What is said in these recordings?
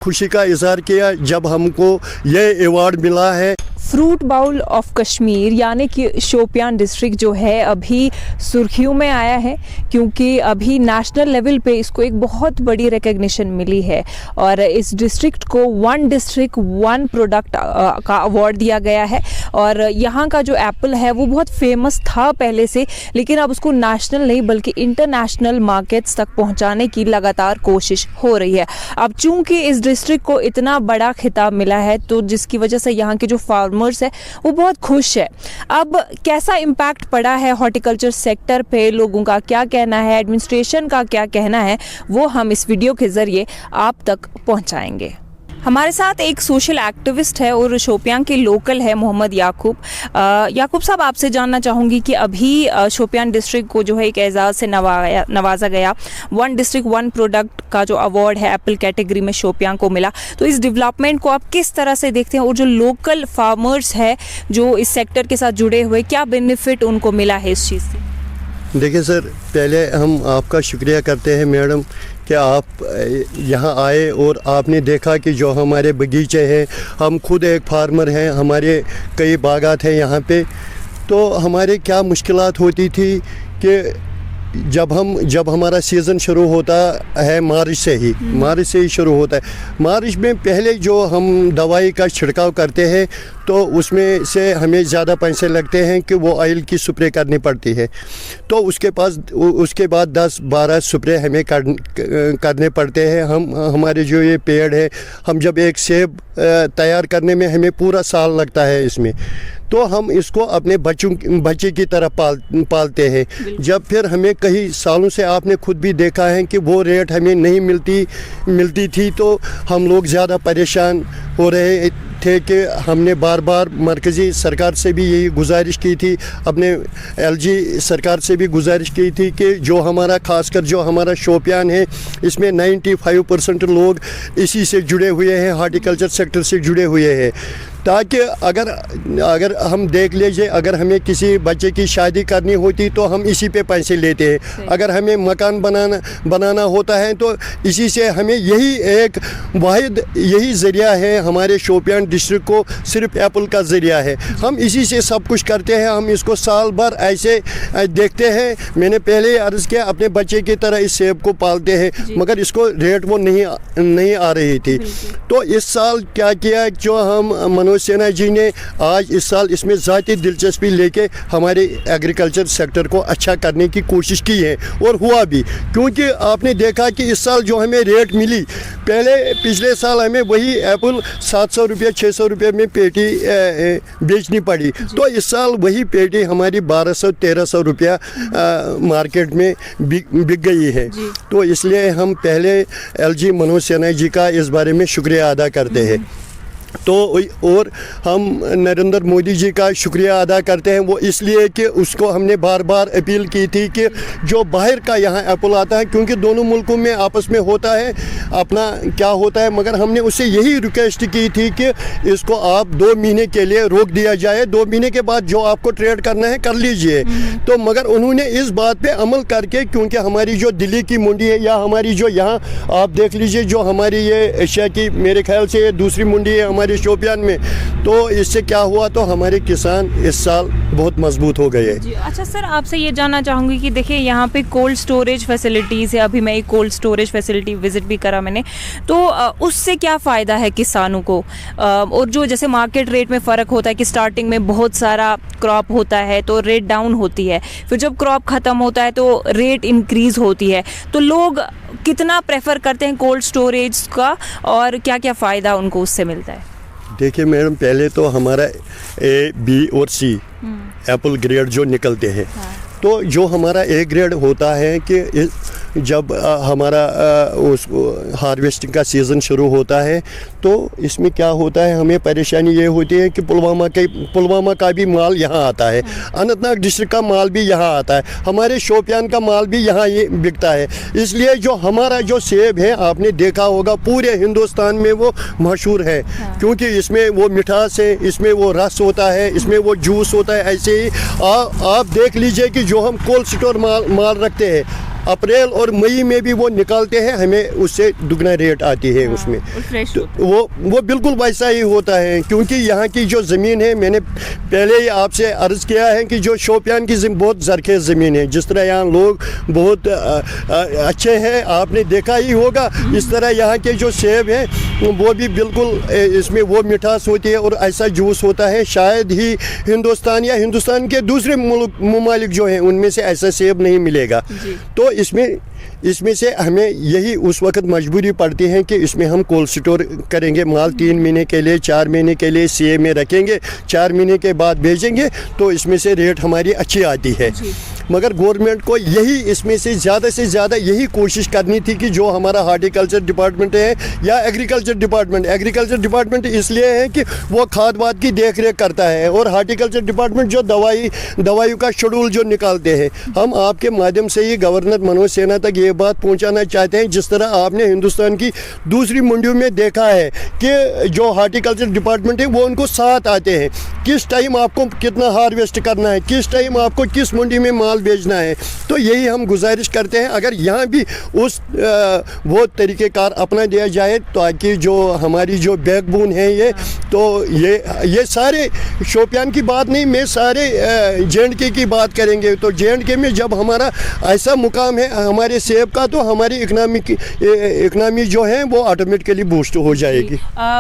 खुशी का इजहार किया जब हमको ये अवार्ड मिला है। फ्रूट बाउल ऑफ कश्मीर यानी कि शोपियान डिस्ट्रिक्ट जो है अभी सुर्खियों में आया है, क्योंकि अभी नेशनल लेवल पे इसको एक बहुत बड़ी रिकग्निशन मिली है और इस डिस्ट्रिक्ट को वन डिस्ट्रिक्ट वन प्रोडक्ट का अवार्ड दिया गया है। और यहाँ का जो एप्पल है वो बहुत फेमस था पहले से, लेकिन अब उसको नेशनल नहीं बल्कि इंटरनेशनल मार्केट्स तक पहुँचाने की लगातार कोशिश हो रही है। अब चूँकि इस डिस्ट्रिक्ट को इतना बड़ा खिताब मिला है तो जिसकी वजह से यहाँ के जो फार्मर्स है वो बहुत खुश है। अब कैसा इम्पैक्ट पड़ा है हॉर्टिकल्चर सेक्टर पे, लोगों का क्या कहना है, एडमिनिस्ट्रेशन का क्या कहना है, वो हम इस वीडियो के जरिए आप तक पहुंचाएंगे। हमारे साथ एक सोशल एक्टिविस्ट है और शोपियान के लोकल है मोहम्मद याकूब। याकूब साहब, आपसे जानना चाहूँगी कि अभी शोपियान डिस्ट्रिक्ट को जो है एक एजाज़ से नवाजा गया, वन डिस्ट्रिक्ट वन प्रोडक्ट का जो अवार्ड है एप्पल कैटेगरी में शोपियान को मिला, तो इस डेवलपमेंट को आप किस तरह से देखते हैं और जो लोकल फार्मर्स है जो इस सेक्टर के साथ जुड़े हुए, क्या बेनिफिट उनको मिला है इस चीज़ से? देखिए सर, पहले हम आपका शुक्रिया करते हैं मैडम कि आप यहाँ आए और आपने देखा कि जो हमारे बगीचे हैं, हम खुद एक फार्मर हैं, हमारे कई बागात हैं यहाँ पे। तो हमारे क्या मुश्किलात होती थी कि जब हमारा सीज़न शुरू होता है मार्च से ही शुरू होता है। मार्च में पहले जो हम दवाई का छिड़काव करते हैं तो उसमें से हमें ज़्यादा पैसे लगते हैं कि वो ऑयल की स्प्रे करनी पड़ती है। तो उसके बाद 10-12 स्प्रे हमें करने पड़ते हैं। हमारे जो ये पेड़ है, हम जब एक सेब तैयार करने में हमें पूरा साल लगता है इसमें, तो हम इसको अपने बच्चे की तरह पालते हैं। जब फिर हमें कई सालों से आपने खुद भी देखा है कि वो रेट हमें नहीं मिलती थी, तो हम लोग ज़्यादा परेशान हो रहे थे कि हमने बार बार मरकज़ी सरकार से भी यही गुजारिश की थी, अपने LG सरकार से भी गुजारिश की थी कि जो हमारा खासकर जो हमारा शोपियान है इसमें 95% लोग इसी से जुड़े हुए हैं, हॉर्टिकल्चर सेक्टर से जुड़े हुए हैं, ताकि अगर हम देख लीजिए, अगर हमें किसी बच्चे की शादी करनी होती तो हम इसी पे पैसे लेते हैं, अगर हमें मकान बनाना होता है तो इसी से हमें यही ज़रिया है हमारे शोपियान डिस्ट्रिक्ट को, सिर्फ एप्पल का ज़रिया है। हम इसी से सब कुछ करते हैं, हम इसको साल भर ऐसे देखते हैं। मैंने पहले अर्ज़ किया, अपने बच्चे की तरह इस सेब को पालते हैं, मगर इसको रेट वो नहीं आ रही थी। तो इस साल क्या किया, जो हम मनोज सिन्हा जी ने आज इस साल इसमें ज़ाती दिलचस्पी लेके हमारे एग्रीकल्चर सेक्टर को अच्छा करने की कोशिश की है और हुआ भी, क्योंकि आपने देखा कि इस साल जो हमें रेट मिली, पिछले साल हमें वही एप्पल 700 रुपये 600 रुपये में पेटी बेचनी पड़ी, तो इस साल वही पेटी हमारी 1200-1300 रुपया मार्केट में बिक गई है। तो इसलिए हम पहले LG मनोज सिन्हा जी का इस बारे में शुक्रिया अदा करते हैं। तो और हम नरेंद्र मोदी जी का शुक्रिया अदा करते हैं, वो इसलिए कि उसको हमने बार बार अपील की थी कि जो बाहर का यहाँ एप्पल आता है, क्योंकि दोनों मुल्कों में आपस में होता है अपना क्या होता है, मगर हमने उससे यही रिक्वेस्ट की थी कि इसको आप 2 महीने के लिए रोक दिया जाए, 2 महीने के बाद जो आपको ट्रेड करना है कर लीजिए। तो मगर उन्होंने इस बात पे अमल करके, क्योंकि हमारी जो दिल्ली की मंडी है या हमारी जो यहाँ आप देख लीजिए, जो हमारी ये एशिया की मेरे ख्याल से ये दूसरी मंडी है हमारे शोपियान में, तो इससे क्या हुआ, तो हमारे किसान इस साल बहुत मजबूत हो गए हैं। अच्छा सर, आपसे ये जानना चाहूँगी कि देखिए यहाँ पे कोल्ड स्टोरेज फैसिलिटीज़ है, अभी मैं एक कोल्ड स्टोरेज फैसिलिटी विजिट भी करा मैंने, तो उससे क्या फ़ायदा है किसानों को? और जो जैसे मार्केट रेट में फ़र्क होता है कि स्टार्टिंग में बहुत सारा क्रॉप होता है तो रेट डाउन होती है, फिर जब क्रॉप ख़त्म होता है तो रेट इंक्रीज़ होती है, तो लोग कितना प्रेफर करते हैं कोल्ड स्टोरेज का और क्या क्या फ़ायदा उनको उससे मिलता है? देखिए मैडम, पहले तो हमारा A, B और C एप्पल ग्रेड जो निकलते हैं, तो जो हमारा A ग्रेड होता है कि जब हमारा उस हार्वेस्टिंग का सीज़न शुरू होता है तो इसमें क्या होता है, हमें परेशानी ये होती है कि पुलवामा का भी माल यहाँ आता है, अनंतनाग डिस्ट्रिक्ट का माल भी यहाँ आता है, हमारे शोपियान का माल भी यहाँ ये बिकता है। इसलिए जो हमारा जो सेब है, आपने देखा होगा पूरे हिंदुस्तान में वो मशहूर है, क्योंकि इसमें वो मिठास है, इसमें वो रस होता है, इसमें वो जूस होता है। ऐसे ही आप देख लीजिए कि जो हम कोल्ड स्टोर माल रखते हैं, अप्रैल और मई में भी वो निकालते हैं, हमें उससे दुगना रेट आती है उसमें। फ्रेश तो वो बिल्कुल वैसा ही होता है, क्योंकि यहाँ की जो ज़मीन है, मैंने पहले ही आपसे अर्ज़ किया है कि जो शोपियान की बहुत ज़रख़ेज़ ज़मीन है, जिस तरह यहाँ लोग बहुत अच्छे हैं, आपने देखा ही होगा, इस तरह यहाँ के जो सेब हैं वो भी बिल्कुल इसमें वो मिठास होती है और ऐसा जूस होता है, शायद ही हिंदुस्तान या हिंदुस्तान के दूसरे ममालिक जो हैं उनमें से ऐसा सेब नहीं मिलेगा। तो इसमें से हमें यही उस वक्त मजबूरी पड़ती है कि इसमें हम कोल्ड स्टोर करेंगे, माल 3 महीने के लिए 4 महीने के लिए सीए में रखेंगे, 4 महीने के बाद भेजेंगे, तो इसमें से रेट हमारी अच्छी आती है। मगर गवर्नमेंट को यही इसमें से ज़्यादा यही कोशिश करनी थी कि जो हमारा हार्टिकल्चर डिपार्टमेंट है या एग्रीकल्चर डिपार्टमेंट इसलिए है कि वो खाद वाद की देख रेख करता है, और हार्टिकल्चर डिपार्टमेंट जो दवाइयों का शेड्यूल जो निकालते हैं, हम आपके माध्यम से ही गवर्नर मनोज सिन्हा तक ये बात पहुंचाना चाहते हैं, जिस तरह आपने हिंदुस्तान की दूसरी मंडियों में देखा है कि जो हार्टिकल्चर डिपार्टमेंट है वो उनको साथ आते हैं, किस टाइम आपको कितना हार्वेस्ट करना है, किस टाइम आपको किस मंडी में माल भेजना है। तो यही हम गुजारिश करते हैं, अगर यहाँ भी उस वो तरीक़ेकार अपना दिया जाए, ताकि जो हमारी जो बैकबोन है ये, तो ये सारे शोपियान की बात नहीं, मैं सारे JNK की बात करेंगे, तो JNK में जब हमारा ऐसा मुकाम है हमारे सेब का, तो हमारी इकनॉमी जो है वो ऑटोमेटिकली बूस्ट हो जाएगी।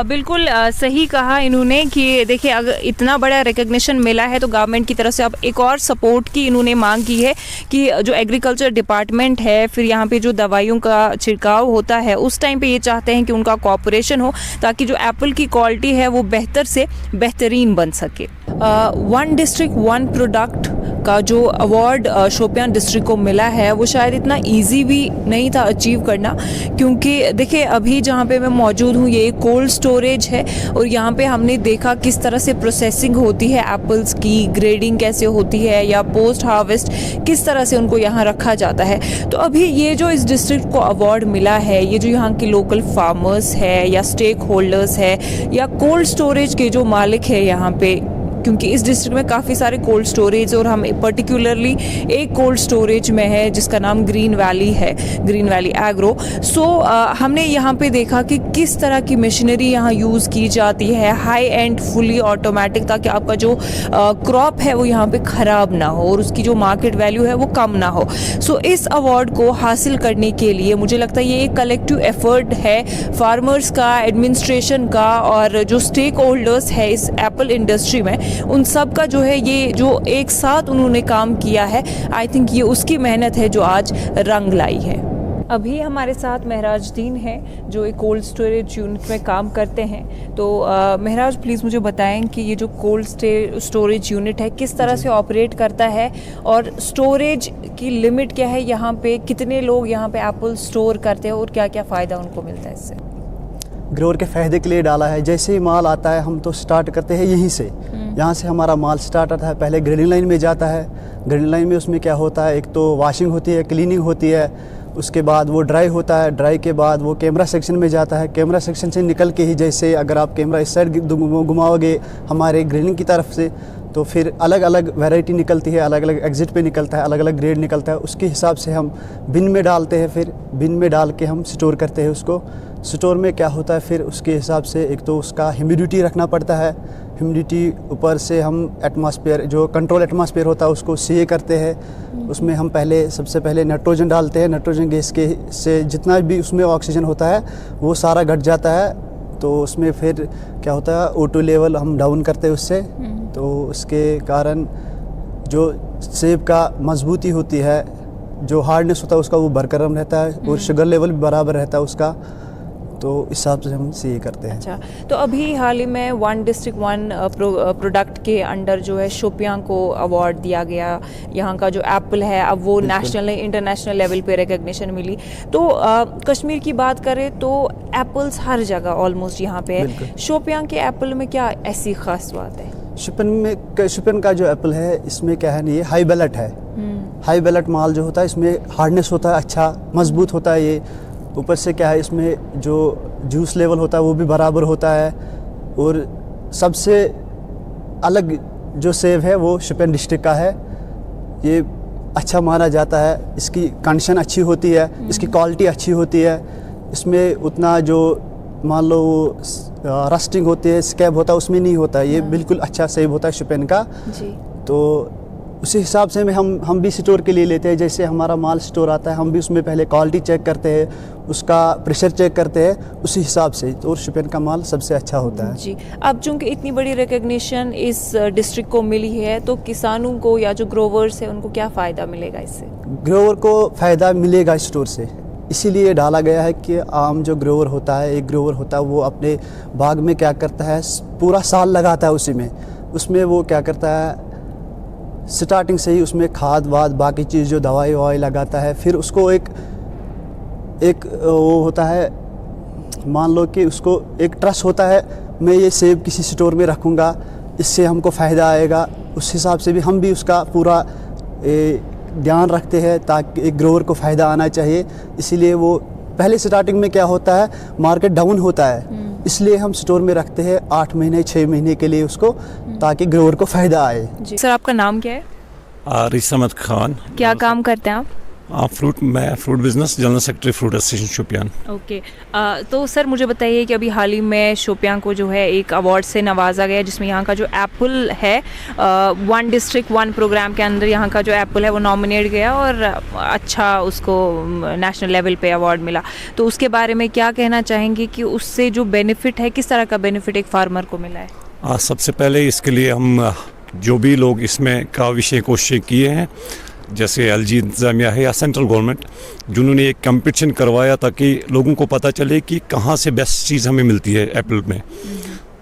बिल्कुल सही कहा इन्होंने कि देखिए, अगर इतना बड़ा रिकग्निशन मिला है तो गवर्नमेंट की तरफ से अब एक और सपोर्ट की इन्होंने मांग की है कि जो एग्रीकल्चर डिपार्टमेंट है, फिर यहाँ पे जो दवाइयों का छिड़काव होता है, उस टाइम पे ये चाहते हैं कि उनका कोऑपरेशन हो, ताकि जो एप्पल की क्वालिटी है वो बेहतर से बेहतरीन बन सके। वन डिस्ट्रिक्ट वन प्रोडक्ट का जो अवार्ड शोपियान डिस्ट्रिक्ट को मिला है वो शायद इतना इजी भी नहीं था अचीव करना, क्योंकि देखिए अभी जहाँ पे मैं मौजूद हूँ ये कोल्ड स्टोरेज है, और यहाँ पे हमने देखा किस तरह से प्रोसेसिंग होती है एप्पल्स की, ग्रेडिंग कैसे होती है, या पोस्ट हार्वेस्ट किस तरह से उनको यहाँ रखा जाता है। तो अभी ये जो इस डिस्ट्रिक्ट को अवार्ड मिला है, ये जो यहाँ के लोकल फार्मर्स है या स्टेक होल्डर्स है या कोल्ड स्टोरेज के जो मालिक है यहाँ पे, क्योंकि इस डिस्ट्रिक्ट में काफ़ी सारे कोल्ड स्टोरेज, और हम पर्टिकुलरली एक कोल्ड स्टोरेज में है जिसका नाम ग्रीन वैली है, ग्रीन वैली एग्रो। सो हमने यहाँ पे देखा कि किस तरह की मशीनरी यहाँ यूज़ की जाती है, हाई एंड फुली ऑटोमेटिक, ताकि आपका जो क्रॉप है वो यहाँ पे ख़राब ना हो और उसकी जो मार्केट वैल्यू है वो कम ना हो। सो इस अवार्ड को हासिल करने के लिए मुझे लगता है ये एक कलेक्टिव एफर्ट है फार्मर्स का, एडमिनिस्ट्रेशन का, और जो स्टेक होल्डर्स है इस एप्पल इंडस्ट्री में, उन सब का जो है ये जो एक साथ उन्होंने काम किया है, आई थिंक ये उसकी मेहनत है जो आज रंग लाई है। अभी हमारे साथ महराजुद्दीन हैं जो एक कोल्ड स्टोरेज यूनिट में काम करते हैं। तो महराज प्लीज़ मुझे बताएं कि ये जो कोल्ड स्टोरेज यूनिट है किस तरह से ऑपरेट करता है, और स्टोरेज की लिमिट क्या है, यहाँ पे कितने लोग यहाँ पे एप्पल स्टोर करते हैं और क्या क्या फ़ायदा उनको मिलता है इससे? ग्रोअर के फ़ायदे के लिए डाला है। जैसे ही माल आता है हम तो स्टार्ट करते हैं यहीं से, यहाँ से हमारा माल स्टार्ट होता है, पहले ग्रेडिंग लाइन में जाता है। ग्रेडिंग लाइन में उसमें क्या होता है, एक तो वॉशिंग होती है, क्लीनिंग होती है, उसके बाद वो ड्राई होता है, ड्राई के बाद वो कैमरा सेक्शन में जाता है। कैमरा सेक्शन से निकल के ही, जैसे अगर आप कैमरा इस साइड घुमाओगे हमारे ग्रेडिंग की तरफ से, तो फिर अलग अलग वैरायटी निकलती है, अलग अलग एग्जिट पे निकलता है, अलग अलग ग्रेड निकलता है। उसके हिसाब से हम बिन में डालते हैं, फिर बिन में डाल के हम स्टोर करते हैं उसको। स्टोर में क्या होता है, फिर उसके हिसाब से एक तो उसका ह्यूमिडिटी रखना पड़ता है, ह्यूमिडिटी ऊपर से हम एटमॉस्फेयर जो कंट्रोल एटमॉस्फेयर होता है उसको सीए करते हैं। उसमें हम सबसे पहले नाइट्रोजन डालते हैं, नाइट्रोजन गैस के से जितना भी उसमें ऑक्सीजन होता है वो सारा घट जाता है। तो उसमें फिर क्या होता है, O2 लेवल हम डाउन करते हैं उससे, तो उसके कारण जो सेब का मजबूती होती है, जो हार्डनेस होता है उसका वो बरकरार रहता है, और शुगर लेवल भी बराबर रहता है उसका। तो इस हिसाब से हम ये करते हैं। अच्छा, तो अभी हाल ही में वन डिस्ट्रिक्ट वन प्रोडक्ट के अंडर जो है शोपियां को अवार्ड दिया गया, यहाँ का जो एप्पल है अब वो नेशनल इंटरनेशनल लेवल पे रिकग्निशन मिली। तो कश्मीर की बात करें तो एप्पल्स हर जगह ऑलमोस्ट यहाँ पे है, शोपियां के एप्पल में क्या ऐसी खास बात है? शोपियान का जो एप्पल है इसमें क्या है, ये हाई बैलेट है। हाई बैलेट माल जो होता है इसमें हार्डनेस होता है, अच्छा मजबूत होता है ये। ऊपर से क्या है, इसमें जो जूस लेवल होता है वो भी बराबर होता है। और सबसे अलग जो सेब है वो शोपियान डिस्ट्रिक्ट का है। ये अच्छा माना जाता है, इसकी कंडीशन अच्छी होती है, इसकी क्वालिटी अच्छी होती है, इसमें उतना जो मान लो रस्टिंग होती है, स्कैब होता है, उसमें नहीं होता है। ये बिल्कुल अच्छा सेब होता है शोपियन का। जी। तो उसी हिसाब से हम भी स्टोर के लिए लेते हैं। जैसे हमारा माल स्टोर आता है, हम भी उसमें पहले क्वालिटी चेक करते हैं, उसका प्रेशर चेक करते हैं, उसी हिसाब से। तो शोपियन का माल सबसे अच्छा होता है। जी। अब चूंकि इतनी बड़ी रिकग्निशन इस डिस्ट्रिक्ट को मिली है, तो किसानों को या जो ग्रोवर्स है उनको क्या फ़ायदा मिलेगा इससे? ग्रोवर को फ़ायदा मिलेगा स्टोर से, इसीलिए डाला गया है कि आम जो ग्रोवर होता है, एक ग्रोवर होता है, वो अपने बाग में क्या करता है, पूरा साल लगाता है उसी में। उसमें वो क्या करता है, स्टार्टिंग से ही उसमें खाद वाद बाकी चीज़ जो दवाई ववाई लगाता है। फिर उसको एक वो होता है, मान लो कि उसको एक ट्रस्ट होता है, मैं ये सेब किसी स्टोर में रखूँगा, इससे हमको फ़ायदा आएगा। उस हिसाब से भी हम भी उसका पूरा ध्यान रखते हैं ताकि एक ग्रोवर को फ़ायदा आना चाहिए। इसीलिए वो पहले स्टार्टिंग में क्या होता है, मार्केट डाउन होता है, इसलिए हम स्टोर में रखते हैं 8 महीने 6 महीने के लिए उसको, ताकि ग्रोवर को फ़ायदा आए। सर, आपका नाम क्या है? आरिस अहमद खान। क्या काम करते हैं आप? मैं fruit business general secretary fruit association Shopian. Okay. तो सर मुझे बताइए कि अभी हाल ही में शोपियान को जो है एक अवार्ड से नवाजा गया, जिसमें यहाँ का जो एप्पल है, वन डिस्ट्रिक्ट वन प्रोग्राम के अंदर यहाँ का जो एप्पल है वो नॉमिनेट गया और अच्छा उसको नेशनल लेवल पे अवार्ड मिला। तो उसके बारे में क्या कहना चाहेंगे कि उससे जो बेनिफिट है, किस तरह का बेनिफिट एक फार्मर को मिला है? सबसे पहले इसके लिए हम जो भी लोग इसमें का विषय कोशिश किए हैं, जैसे एलजी इंतज़ामिया है या सेंट्रल गवर्नमेंट, जिन्होंने एक कंपटीशन करवाया ताकि लोगों को पता चले कि कहाँ से बेस्ट चीज़ हमें मिलती है एप्पल में।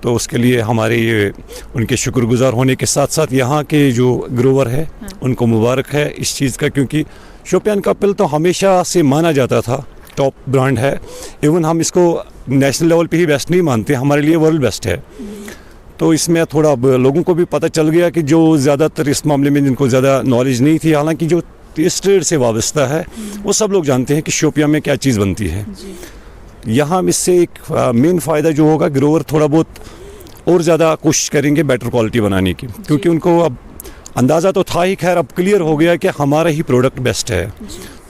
तो उसके लिए हमारे ये उनके शुक्रगुजार होने के साथ साथ यहाँ के जो ग्रोवर है उनको मुबारक है इस चीज़ का, क्योंकि शोपियान का एप्पल तो हमेशा से माना जाता था टॉप ब्रांड है। इवन हम इसको नेशनल लेवल पे ही बेस्ट नहीं मानते, हमारे लिए वर्ल्ड बेस्ट है। तो इसमें थोड़ा लोगों को भी पता चल गया कि जो ज़्यादातर इस मामले में जिनको ज़्यादा नॉलेज नहीं थी, हालांकि जो इस ट्रेड से वाबस्ता है वो सब लोग जानते हैं कि शोपियां में क्या चीज़ बनती है। यहाँ इससे एक मेन फ़ायदा जो होगा, ग्रोवर थोड़ा बहुत और ज़्यादा कोशिश करेंगे बेटर क्वालिटी बनाने की, क्योंकि उनको अब अंदाज़ा तो था ही, खैर अब क्लियर हो गया कि हमारा ही प्रोडक्ट बेस्ट है।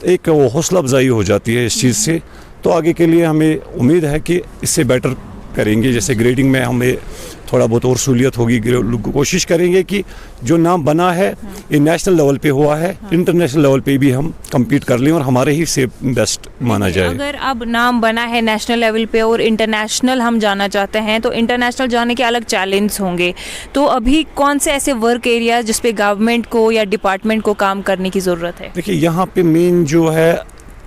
एक वो हौसला अफजाई हो जाती है इस चीज़ से। तो आगे के लिए हमें उम्मीद है कि इससे बेटर करेंगे। जैसे ग्रेडिंग में हमें थोड़ा बहुत और सहूलियत होगी, कोशिश करेंगे कि जो नाम बना है ये नेशनल लेवल पे हुआ है, इंटरनेशनल लेवल पे भी हम compete कर लें और हमारे ही से बेस्ट माना जाए। अगर अब नाम बना है नेशनल लेवल पे और इंटरनेशनल हम जाना चाहते हैं, तो इंटरनेशनल जाने के अलग चैलेंज होंगे। तो अभी कौन से ऐसे वर्क एरिया जिस पे गवर्नमेंट को या डिपार्टमेंट को काम करने की ज़रूरत है? देखिए, यहाँ पे मेन जो है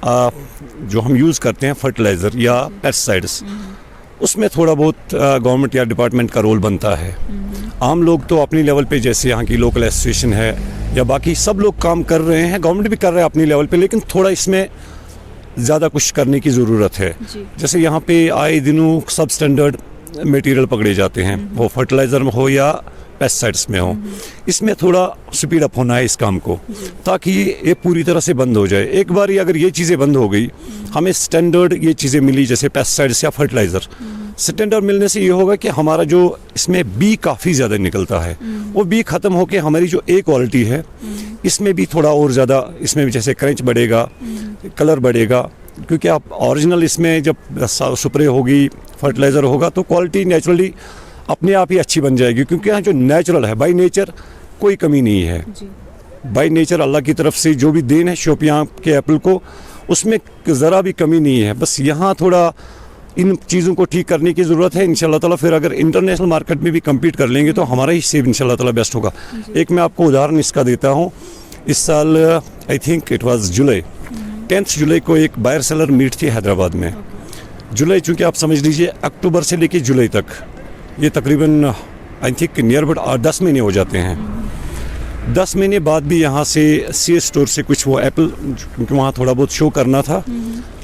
जो हम यूज़ करते हैं फर्टिलाइज़र या पेस्टिसाइड्स, उसमें थोड़ा बहुत गवर्नमेंट या डिपार्टमेंट का रोल बनता है। आम लोग तो अपनी लेवल पे, जैसे यहाँ की लोकल एसोसिएशन है या बाकी सब लोग काम कर रहे हैं, गवर्नमेंट भी कर रहा है अपनी लेवल पे, लेकिन थोड़ा इसमें ज़्यादा कुछ करने की ज़रूरत है। जैसे यहाँ पे आए दिनों सब स्टैंडर्ड मटेरियल पकड़े जाते हैं, वो फर्टिलाइज़र में हो या पेस्टिसाइड्स में हो। इसमें थोड़ा स्पीड अप होना है इस काम को, ताकि ये पूरी तरह से बंद हो जाए। एक बार अगर ये चीज़ें बंद हो गई, हमें स्टैंडर्ड ये चीज़ें मिली जैसे पेस्टिसाइड्स या फर्टिलाइज़र, स्टैंडर्ड मिलने से ये होगा कि हमारा जो इसमें बी काफ़ी ज़्यादा निकलता है, वो बी ख़त्म होकर हमारी जो ए क्वालिटी है इसमें भी थोड़ा और ज़्यादा, इसमें भी जैसे क्रंच बढ़ेगा, कलर बढ़ेगा, क्योंकि आप ओरिजिनल इसमें जब स्प्रे होगी, फर्टिलाइज़र होगा, तो क्वालिटी नेचुरली अपने आप ही अच्छी बन जाएगी। क्योंकि यहाँ जो नेचुरल है, बाई नेचर कोई कमी नहीं है। बाई नेचर अल्लाह की तरफ से जो भी देन है शोपियां के एप्पल को, उसमें ज़रा भी कमी नहीं है। बस यहाँ थोड़ा इन चीज़ों को ठीक करने की ज़रूरत है। इंशाल्लाह ताला फिर अगर इंटरनेशनल मार्केट में भी कम्पीट कर लेंगे तो हमारा ही सेब इंशाल्लाह ताला बेस्ट होगा। एक मैं आपको उदाहरण इसका देता हूँ। इस साल आई थिंक इट वाज जुलाई, 10 जुलाई को एक बायर सेलर मीट थी हैदराबाद में। जुलाई, चूँकि आप समझ लीजिए अक्टूबर से लेकर जुलाई तक, ये तकरीबन आई थिंक नियर अबाउट 10 महीने हो जाते हैं। 10 महीने बाद भी यहाँ से सी स्टोर से कुछ वो एप्पल, क्योंकि वहाँ थोड़ा बहुत शो करना था,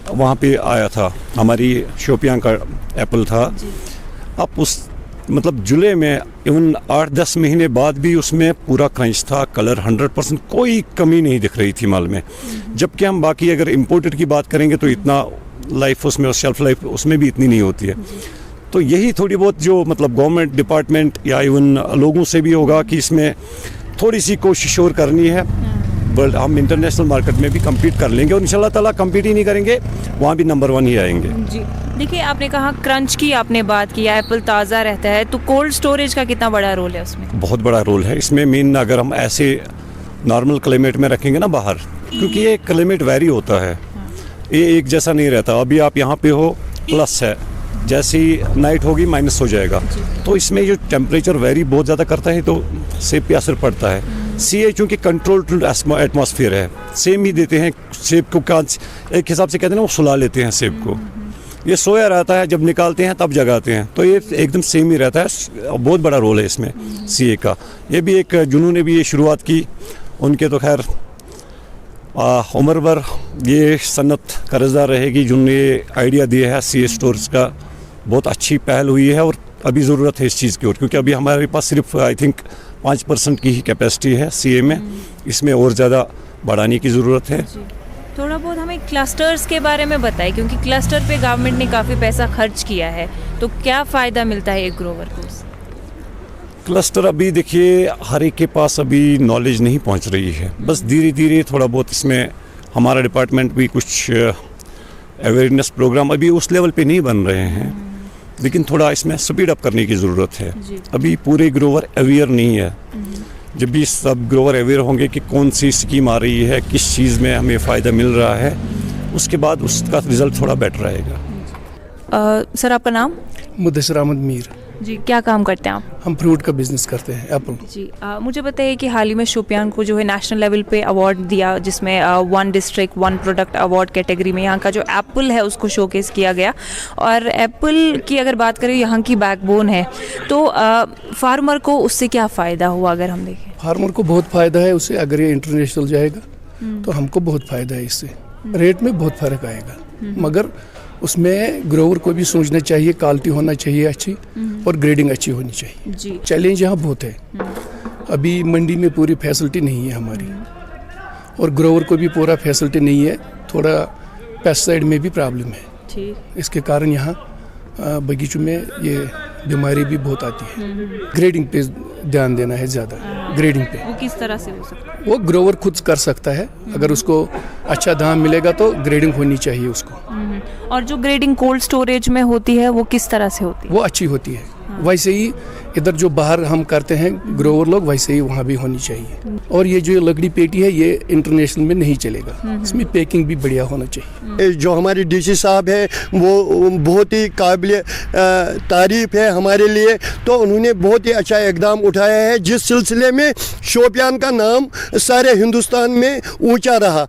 वहाँ पे आया था, हमारी शोपियां का एप्पल था। अब उस मतलब जुलाई में इवन 8-10 महीने बाद भी उसमें पूरा क्रंच था, कलर 100%, कोई कमी नहीं दिख रही थी माल में। जबकि हम बाकी अगर इम्पोर्टेड की बात करेंगे तो इतना लाइफ उसमें, शेल्फ लाइफ उसमें भी इतनी नहीं होती है। तो यही थोड़ी बहुत जो मतलब गवर्नमेंट डिपार्टमेंट या इवन लोगों से भी होगा कि इसमें थोड़ी सी कोशिश और करनी है। वर्ल्ड हम इंटरनेशनल मार्केट में भी कम्पीट कर लेंगे और इंशाल्लाह ताला कम्पीट ही नहीं करेंगे, वहाँ भी नंबर 1 ही आएंगे। जी देखिए, आपने कहा क्रंच की आपने बात की, एप्पल ताज़ा रहता है, तो कोल्ड स्टोरेज का कितना बड़ा रोल है उसमें? बहुत बड़ा रोल है इसमें। मेन अगर हम ऐसे नॉर्मल क्लाइमेट में रखेंगे ना बाहर, क्योंकि ये क्लाइमेट वेरी होता है, ये एक जैसा नहीं रहता। अभी आप यहाँ पे हो प्लस है, जैसी नाइट होगी माइनस हो जाएगा, तो इसमें जो टेम्परेचर वेरी बहुत ज़्यादा करता है तो सेब पे असर पड़ता है। सीए चूँकि कंट्रोल्ड एटमॉस्फेयर है, सेम ही देते हैं सेब को, एक हिसाब से कहते हैं ना वो सुला लेते हैं सेब को, ये सोया रहता है, जब निकालते हैं तब जगाते हैं, तो ये एकदम सेम ही रहता है। बहुत बड़ा रोल है इसमें सीए का। ये भी एक जिन्होंने भी ये शुरुआत की उनके तो खैर उम्र भर ये सन्नत कर्जदार रहेगी जिन्होंने ये आइडिया दिया है सीए स्टोर्स का। बहुत अच्छी पहल हुई है और अभी ज़रूरत है इस चीज़ की ओर, क्योंकि अभी हमारे पास सिर्फ आई थिंक 5% की ही कैपेसिटी है सीए में, इसमें और ज़्यादा बढ़ाने की ज़रूरत है। थोड़ा बहुत हमें क्लस्टर्स के बारे में बताएं, क्योंकि क्लस्टर पे गवर्नमेंट ने काफ़ी पैसा खर्च किया है, तो क्या फ़ायदा मिलता है एक ग्रोवर को? क्लस्टर अभी देखिए हर एक के पास अभी नॉलेज नहीं पहुंच रही है, बस धीरे धीरे थोड़ा बहुत इसमें हमारा डिपार्टमेंट भी कुछ अवेयरनेस प्रोग्राम अभी उस लेवल पे नहीं बन रहे हैं, लेकिन थोड़ा इसमें स्पीड अप करने की ज़रूरत है। अभी पूरे ग्रोवर अवेयर नहीं है। जब भी सब ग्रोवर अवेयर होंगे कि कौन सी स्कीम आ रही है, किस चीज़ में हमें फ़ायदा मिल रहा है, उसके बाद उसका रिज़ल्ट थोड़ा बेटर रहेगा। सर आपका नाम? मुदस्सिर अहमद मीर। जी, क्या काम करते हैं आप? हम फ्रूट का बिजनेस करते हैं, एप्पल। जी मुझे बताइए कि हाल ही में शोपियान को जो है नेशनल लेवल पे अवार्ड दिया, जिसमें 1 डिस्ट्रिक्ट 1 प्रोडक्ट अवार्ड कैटेगरी में यहाँ का जो एप्पल है उसको शोकेस किया गया। और एप्पल की अगर बात करें, यहाँ की बैकबोन है, तो फार्मर को उससे क्या फ़ायदा हुआ अगर हम देखें? फार्मर को बहुत फ़ायदा है उससे, अगर ये इंटरनेशनल जाएगा तो हमको बहुत फ़ायदा है इससे। रेट में बहुत फ़र्क आएगा, मगर उसमें ग्रोवर को भी सोचना चाहिए, क्वालिटी होना चाहिए अच्छी और ग्रेडिंग अच्छी होनी चाहिए। जी चैलेंज यहाँ बहुत है, अभी मंडी में पूरी फैसिलिटी नहीं है हमारी, और ग्रोवर को भी पूरा फैसिलिटी नहीं है, थोड़ा पेस्टिसाइड में भी प्रॉब्लम है। ठीक। इसके कारण यहाँ बगीचों में ये बीमारी भी बहुत आती है। ग्रेडिंग पे ध्यान देना है ज़्यादा, ग्रेडिंग पे। वो किस तरह से हो सकता है? वो ग्रोवर खुद कर सकता है, अगर उसको अच्छा दाम मिलेगा तो ग्रेडिंग होनी चाहिए उसको। और जो ग्रेडिंग कोल्ड स्टोरेज में होती है वो किस तरह से होती है? वो अच्छी होती है, वैसे ही इधर जो बाहर हम करते हैं ग्रोवर लोग, वैसे ही वहाँ भी होनी चाहिए। और ये जो लकड़ी पेटी है ये इंटरनेशनल में नहीं चलेगा, इसमें पैकिंग भी बढ़िया होना चाहिए। जो हमारी डीसी साहब है वो बहुत ही काबिल तारीफ है हमारे लिए, तो उन्होंने बहुत ही अच्छा इकदाम उठाया है, जिस सिलसिले में शोपियान का नाम सारे हिंदुस्तान में ऊंचा रहा।